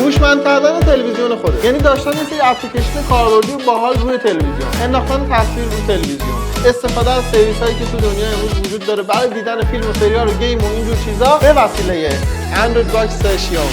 هوشمند کردن تلویزیون خودت، یعنی داشتن این سری اپلیکیشن کاربردی باحال روی تلویزیون، انداختن تصویر روی تلویزیون، استفاده از سرویس هایی که تو دنیا امروز وجود داره برای دیدن فیلم و سریال و گیم و اینجور چیزا به وسیله اندروید باکس شیائومی.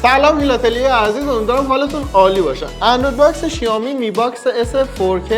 سلام هیلاتلی عزیز، امیدوارم حالتون عالی باشه. اندروید باکس شیائومی می باکس اس 4K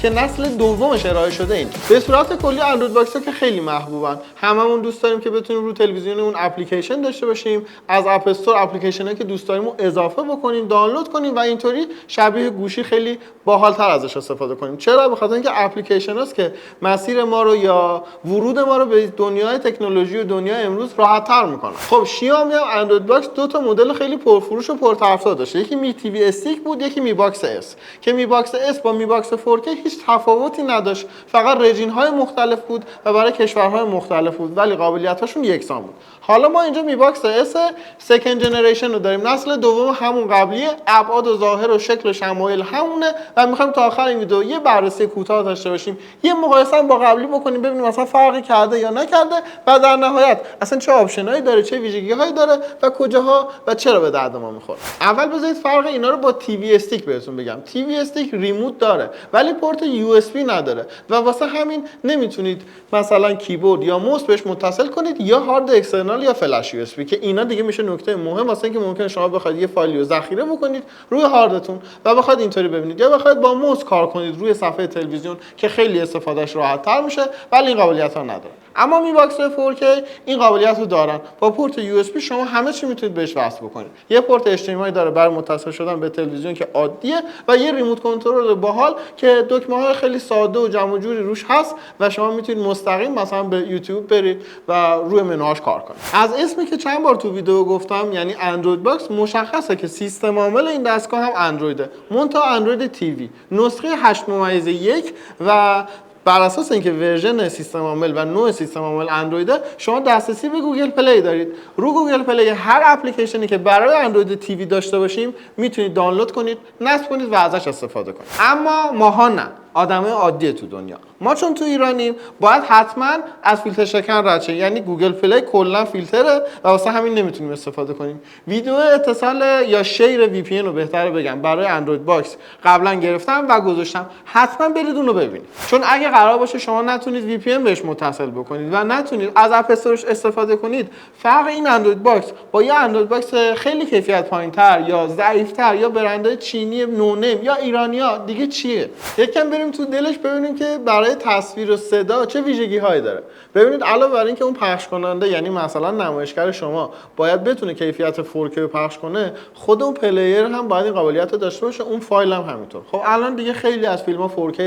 که نسل دومش ارائه شده این. به صورت کلی اندروید باکس ها که خیلی محبوبن. هممون دوست داریم که بتونیم رو تلویزیونمون اپلیکیشن داشته باشیم، از اپ استور اپلیکیشنایی که دوست داریم رو اضافه بکنیم، دانلود کنیم و اینطوری شبیه گوشی خیلی باحال‌تر ازش استفاده کنیم. چرا؟ به خاطر اینکه اپلیکیشن هاست که مسیر ما رو یا ورود ما رو به دنیای تکنولوژی و دنیای امروز راحت‌تر می‌کنه. خب شیائومی هم اندروید باکس دو تا مدل خیلی پرفروش و پرطرفدار داشته. یکی می تی وی استیک بود، یکی می باکس اس. که می باکس اس با می باکس 4K هیچ تفاوتی نداشت، فقط رژین های مختلف بود و برای کشورهای مختلف بود، ولی قابلیتاشون یکسان بود. حالا ما اینجا می باکس اس سکند جنریشن رو داریم، نسل دوم همون قبلیه، ابعاد و ظاهر و شکل و شمایل همونه و می‌خوایم تا آخر این ویدیو یه بررسی کوتاه داشته باشیم، یه مقایسه با قبلی بکنیم، ببینیم مثلا فرقی کرده یا نکرده و در نهایت اصلا چه آپشنایی داره، چه ویژگی‌هایی داره و کجاها و چرا به درد ما می‌خوره. اول بذارید فرق اینا رو با تی وی استیک بهتون بگم. تی وی استیک ریموت داره ولی پورت یو اس بی نداره و واسه همین نمیتونید مثلا کیبورد یا موس بهش متصل کنید یا هارد اکسترنال یا فلش یو اس بی، که اینا دیگه میشه نکته مهم واسه اینکه ممکنه شما بخواید یه فایلی رو ذخیره بکنید روی هاردتون و بخواید اینطوری ببینید، یا بخواید با موس کار کنید روی صفحه تلویزیون که خیلی استفادهش راحت‌تر میشه ولی این قابلیت‌ها نداره. اما می باکس 4K این قابلیت رو دارن. با پورت یو اس بی شما همه چی میتونید بهش وصل بکنید. یه پورت اچ دی ام آی داره برای متصل شدن به تلویزیون که عادیه و یه ریموت کنترل باحال که دکمه‌های خیلی ساده و جمع و جوری روش هست و شما میتونید مستقیم مثلا به یوتیوب برید و روی منوهاش کار کنید. از اسمی که چند بار تو ویدیو گفتم یعنی اندروید باکس، مشخصه که سیستم عامل این دستگاه هم اندرویده، منتها اندروید تیوی نسخه 8.1 و بر اساس اینکه ورژن سیستم عامل و نوع سیستم عامل اندرویده، شما دسترسی به گوگل پلی دارید. رو گوگل پلی هر اپلیکیشنی که برای اندروید تیوی داشته باشیم میتونید دانلود کنید، نصب کنید و ازش استفاده کنید. اما ماها نه، آدمای عادی تو دنیا. ما چون تو ایرانیم باید حتما از فیلتر شکن رد شیم، یعنی گوگل پلی کلا فیلتره و واسه همین نمیتونیم استفاده کنیم. ویدیو اتصال یا شیر وی پی ان رو بهتره بگم برای اندروید باکس قبلا گرفتم و گذاشتم، حتما برید اون رو ببینید، چون اگه قرار باشه شما نتونید وی پی ان بهش متصل بکنید و نتونید از اپ استورش استفاده کنید، فرق این اندروید باکس با یه اندروید باکس خیلی کیفیت پایین‌تر یا ضعیف‌تر یا برندهای چینی نونیم یا ایرانیا دیگه چیه؟ یکم بریم تو دلش ببینیم که برای تصویر و صدا چه ویژگی‌هایی داره. ببینید علاوه بر اینکه اون پخش کننده یعنی مثلا نمایشگر شما باید بتونه کیفیت 4K رو پخش کنه، خود اون پلیر هم باید این قابلیت رو داشته باشه، اون فایل هم همینطور. خب الان دیگه خیلی از فیلم‌ها 4K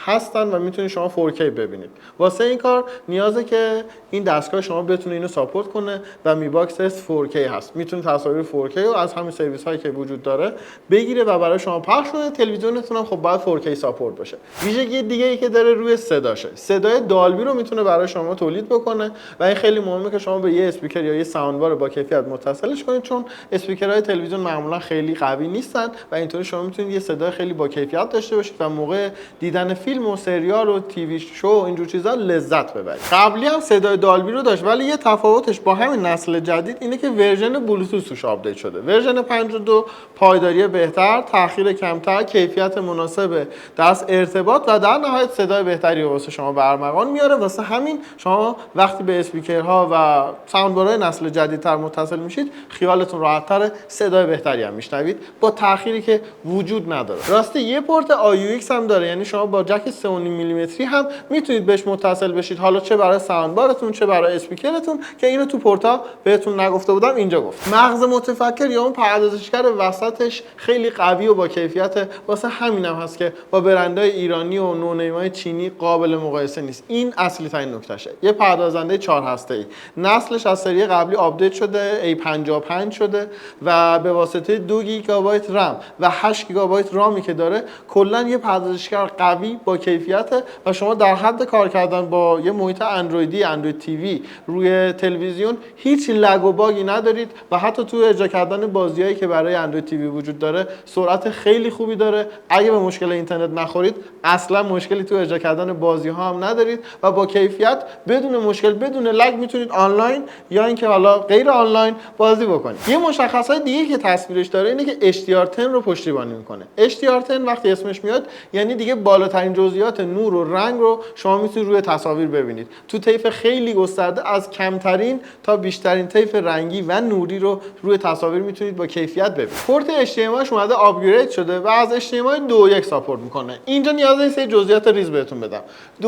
هستن و میتونید شما 4K ببینید. واسه این کار نیازه که این دستگاه شما بتونه اینو ساپورت کنه و می باکس 4K هست. میتونه تصاویر 4K رو از همین سرویس‌هایی که وجود داره بگیره و برای شما پخش کنه. تلویزیونتون هم خب باید 4K ساپورت باشه. ویژگی دیگه‌ای که داره روی صداشه. صدای دالبی رو میتونه برای شما تولید بکنه و این خیلی مهمه که شما به یه اسپیکر یا یه ساوند بار با کیفیت متصلش کنید، چون اسپیکرهای تلویزیون معمولا خیلی قوی نیستن و اینطوری شما میتونید یه صدای خیلی با کیفیت داشته باشید و موقع دیدن فیلم و سریال و تیوی شو و اینجور چیزا لذت ببرید. قبلی هم صدای دالبی رو داشت ولی یه تفاوتش با همین نسل جدید اینه که ورژن بلوتوث توش آپدیت شده. ورژن 52 پایداری بهتر، تأخیر کمتر، کیفیت مناسب دست ارتباط و در نهایت صدای بهتری واسه شما برمغان میاره. واسه همین شما وقتی به اسپیکرها و ساوندبارهای نسل جدیدتر متصل میشید خیالتون راحت‌تره، صدای بهتری هم میشنوید با تأخیری که وجود نداره. راستی یه پورت آی یو ایکس هم داره، یعنی شما با جک 3.5 میلیمتری هم میتونید بهش متصل بشید، حالا چه برای ساوندبارتون چه برای اسپیکرتون، که اینو تو پورتا بهتون نگفته بودم اینجا گفت. مغز متفکر یا اون پردازشگر وسطش خیلی قوی و با کیفیت، واسه همینم هست که با برندهای ایرانی و نونیمای چینی قابل مقایسه نیست. این اصلی ترین نکتهشه. یه پردازنده 4 هسته‌ای، نسلش از سری قبلی آپدیت شده، A55 شده و به واسطه 2 گیگابایت رم و 8 گیگابایت رامی که داره کلا یه پردازشگر قوی با کیفیت و شما در حد کار کردن با یه محیط اندرویدی، اندروید تیوی روی تلویزیون هیچ لگ و باگی ندارید و حتی تو اجرا کردن بازیایی که برای اندروید تیوی وجود داره سرعت خیلی خوبی داره. اگه به مشکل اینترنت نخورید اصلا مشکلی تو اجرا کردن بازی ها هم ندارید و با کیفیت بدون مشکل بدون لگ میتونید آنلاین یا اینکه حالا غیر آنلاین بازی بکنید. یه مشخصات دیگه که تصویرش داره اینه که HDR10 رو پشتیبانی میکنه. HDR10 وقتی اسمش میاد یعنی دیگه بالاترین جزئیات نور و رنگ رو شما میتونید روی تصاویر ببینید. تو طیف خیلی گسترده از کمترین تا بیشترین طیف رنگی و نوری رو روی تصاویر میتونید با کیفیت ببینید. پورت HDMI اومده آپگرید شده و از HDMI 2.1 ساپورت میکنه. اینجا نیاز نیست جزئیات ریز بهتون بدم. 2.1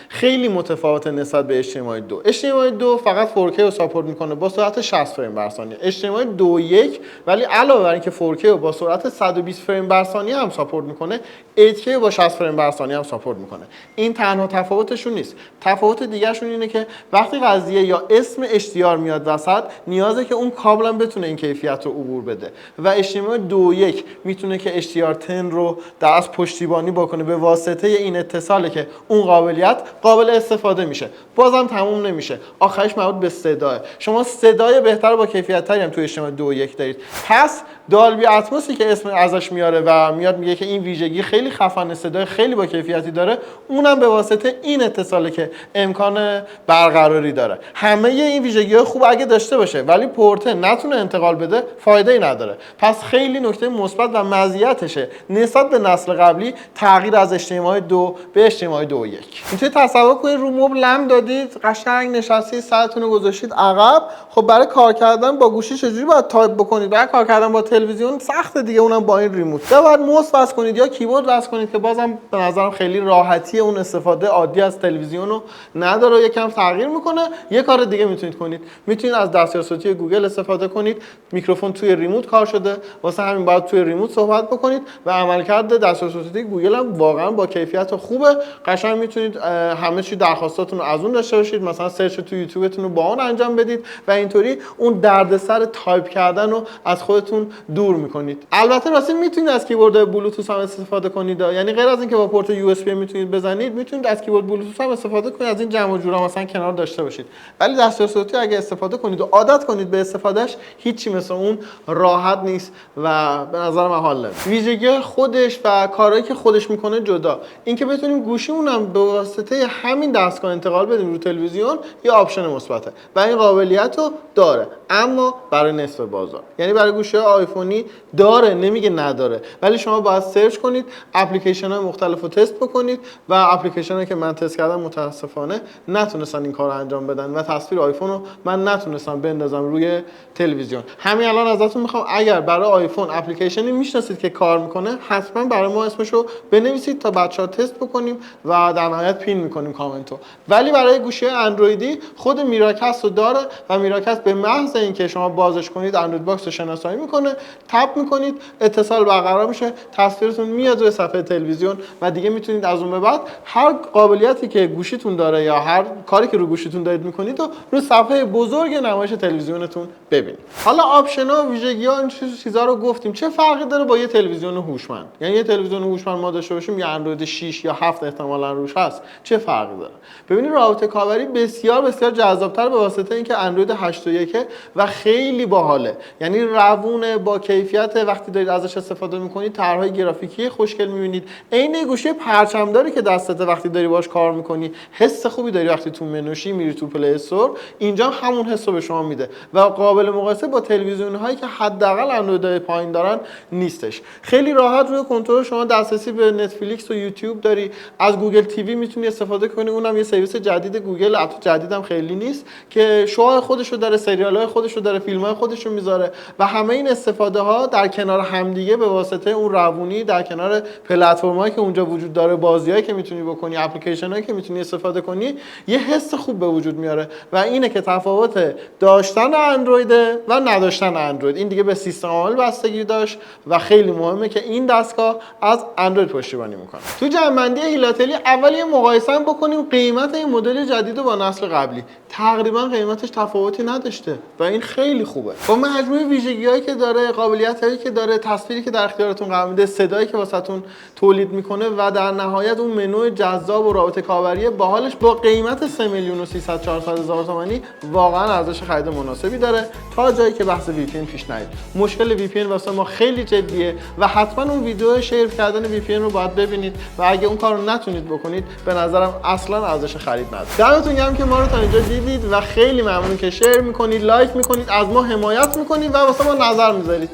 خیلی متفاوته نسبت به HDMI 2. HDMI 2 فقط 4K رو ساپورت میکنه با سرعت 60 فریم بر ثانیه. HDMI 2.1 ولی علاوه بر اینکه 4K رو با سرعت 120 فریم بر ثانیه هم ساپورت میکنه، 8K با 60 فریم بر ثانیه هم ساپورت میکنه. این تنها تفاوتشون نیست. تفاوت دیگه‌شون اینه که وقتی قضیه یا اسم HDR میاد وسط، نیازه که اون کابل هم بتونه این کیفیت رو عبور بده و HDMI 2.1 میتونه که HDR10 رو در از پشتیبانی بکنه به واسطه این اتصاله که اون قابلیت قابل استفاده میشه. بازم تموم نمیشه. آخرش مربوط به صداه. شما صدای بهتر با کیفیت تری هم تو HDMI 2.1 دارید. پس دالبی اتموسی که اسم ازش میاره و میاد میگه که این ویژگی خیلی خفنه، صدای خیلی با کیفیتی داره، اونم به واسطه این اتصاله که امکان برقراری داره. همه این ویژگی‌های خوب اگه داشته باشه ولی پورت نتونه انتقال بده، فایده‌ای نداره. پس خیلی نکته مثبت و مزیتشه نسبت به نسل قبلی تغییر از HDMI 2 به HDMI 2.1. میتونید تصور کنید رو مبل لم دادید، قشنگ نشستید، سرتون رو گذاشتید عقب. خب برای کار کردن با گوشی چجوری باید تایپ بکنید؟ برای کار کردن با تلویزیون سخته دیگه، اونم با این ریموت. یا باید موس وصل کنید یا کیبورد وصل کنید که بازم به نظرم خیلی راحتی اون استفاده عادی از تلویزیون رو نداره و یکم تغییر میکنه. یه کار دیگه میتونید کنید، میتونید از دستیار صوتی گوگل استفاده کنید. میکروفون توی ریموت کار شده، واسه همین باید توی ریموت صحبت بکنید و عملکرد دستیار صوتی گوگل هم واقعا با کیفیت خوبه. قشنگ میتونید همه چی درخواستاتون رو از اون داشته باشید، مثلا سرچ تو یوتیوبتون رو با اون انجام بدید و اینطوری اون دردسر تایپ کردن رو از خودتون دور میکنید. البته راستی میتونید از کیبورد بلوتوث هم استفاده کنید، یعنی غیر از اینکه با پورت یو اس بی میتونید بزنید، میتونید از کیبورد بلوتوث هم استفاده کنید، از این جمع و جورا مثلا کنار داشته باشید. ولی دستیار صوتی اگه استفاده کنید و عادت کنید به استفادهش، هیچی مثل اون راحت نیست و به نظر من حال نمیده. ویژگی خودش و کارهایی که خودش میکنه جدا، اینکه بتونیم گوشیمون هم به واسطه همین دستگاه انتقال بدیم رو تلویزیون، یه آپشن مثبته و این قابلیت رو داره، اما برای نصف بازار. یعنی برای گوشی آیفونی داره، نمیگه نداره، ولی شما باید سرچ کنید، اپلیکیشن های مختلف رو تست بکنید و اپلیکیشن هایی که من تست کردم متاسفانه نتونستن این کار رو انجام بدن و تصویر آیفون رو من نتونستم بندازم روی تلویزیون. همین الان ازتون میخوام اگر برای آیفون اپلیکیشنی میشناسید که کار میکنه، حتما برای ما اسمشو بنویسید تا بچه‌ها تست بکنیم و در نهایت پین میکنیم کامنتو. ولی برای گوشی اندرویدی خود میراکست رو داره و میراکست به محض اینکه شما بازش کنید اندروید باکس رو شناسایی میکنه، تپ میکنید، اتصال برقرار میشه، تصویرتون میاد روی صفحه تلویزیون و دیگه میتونید از اون به بعد هر قابلیتی که گوشیتون داره یا هر کاری که رو گوشیتون دارید میکنید و رو صفحه بزرگ نمایش تلویزیونتون ببینید. حالا آپشن‌ها، ویژگی‌ها، این چیزا رو گفتیم. چه فرقی داره با یه تلویزیون هوشمند؟ یعنی یه تلویزیون هوشمند ما داشته باشیم یا اندروید 6 یا 7 احتمالاً روش هست، چه فرقی داره؟ ببینید رابطه کاوری بسیار بسیار جذاب‌تر به واسطه اینکه اندروید 8.1 و خیلی باحاله. یعنی روونه، با کیفیت، وقتی دارید ازش استفاده می‌کنید طرح‌های گرافیکی خوشگل می‌بینید. عین گوشی پرچم‌داری که دستته وقتی داری باهاش کار می‌کنی، حس خوبی داری وقتی تو منوشی میری تو پلی استور، اینجا همون حس رو به شما میده و قابل مقایسه با تلویزیون‌هایی که حداقل اندرویدهای پایین دارن نیستش. خیلی راحت روی کنترل شما دسترسی به نتفلیکس و یوتیوب داری، از گوگل تیوی میتونی استفاده کنی، اونم یه سرویس جدید گوگل، البته جدیدم خیلی نیست، که شوهای خودشو داره، سریال‌های خودشو داره، فیلم‌های خودشو میذاره و همه این استفاده ها در کنار همدیگه به واسطه اون روونی در کنار پلتفرم‌هایی که اونجا وجود داره، بازیایی که میتونی بکنی، اپلیکیشن‌هایی که میتونی استفاده کنی، یه حس خوب به وجود میاره و اینه که تفاوت داشتن اندروید و نداشتن اندروید. این دیگه به سیستم عامل بستگی داشت و خیلی مهمه که این دستگاه از اندروید پشتیبانی میکنه. تو جمع‌بندی هیلاتلی اول یه مقایسه بکنیم قیمت این مدل جدید با نسل قبلی. تقریبا قیمتش تفاوتی نداشته و این خیلی خوبه. با مجموعه ویژگی‌هایی که داره، قابلیت‌هایی که داره، تصویری که در اختیارتون قرار میده، صدایی که واسهتون تولید میکنه و در نهایت اون منو جذاب و رابطه کاوری باحالش با قیمت 3,300,000 تومانی واقعا ارزش خرید مناسبی داره تا جایی که بحث وی پی ان پیش نیاد. مشکل وی پی ان واسه ما خیلی جدیه و حتما اون ویدیو شیر کردن وی پی ان رو باید باید ببینید و اگه اون کار رو نتونید بکنید به نظرم اصلا ارزش خرید نداره. دمتون گرم که ما رو تا اینجا دیدید و خیلی ممنون که شیر میکنید، لایک میکنید، از ما حمایت میکنید و واسه ما نظر میذارید.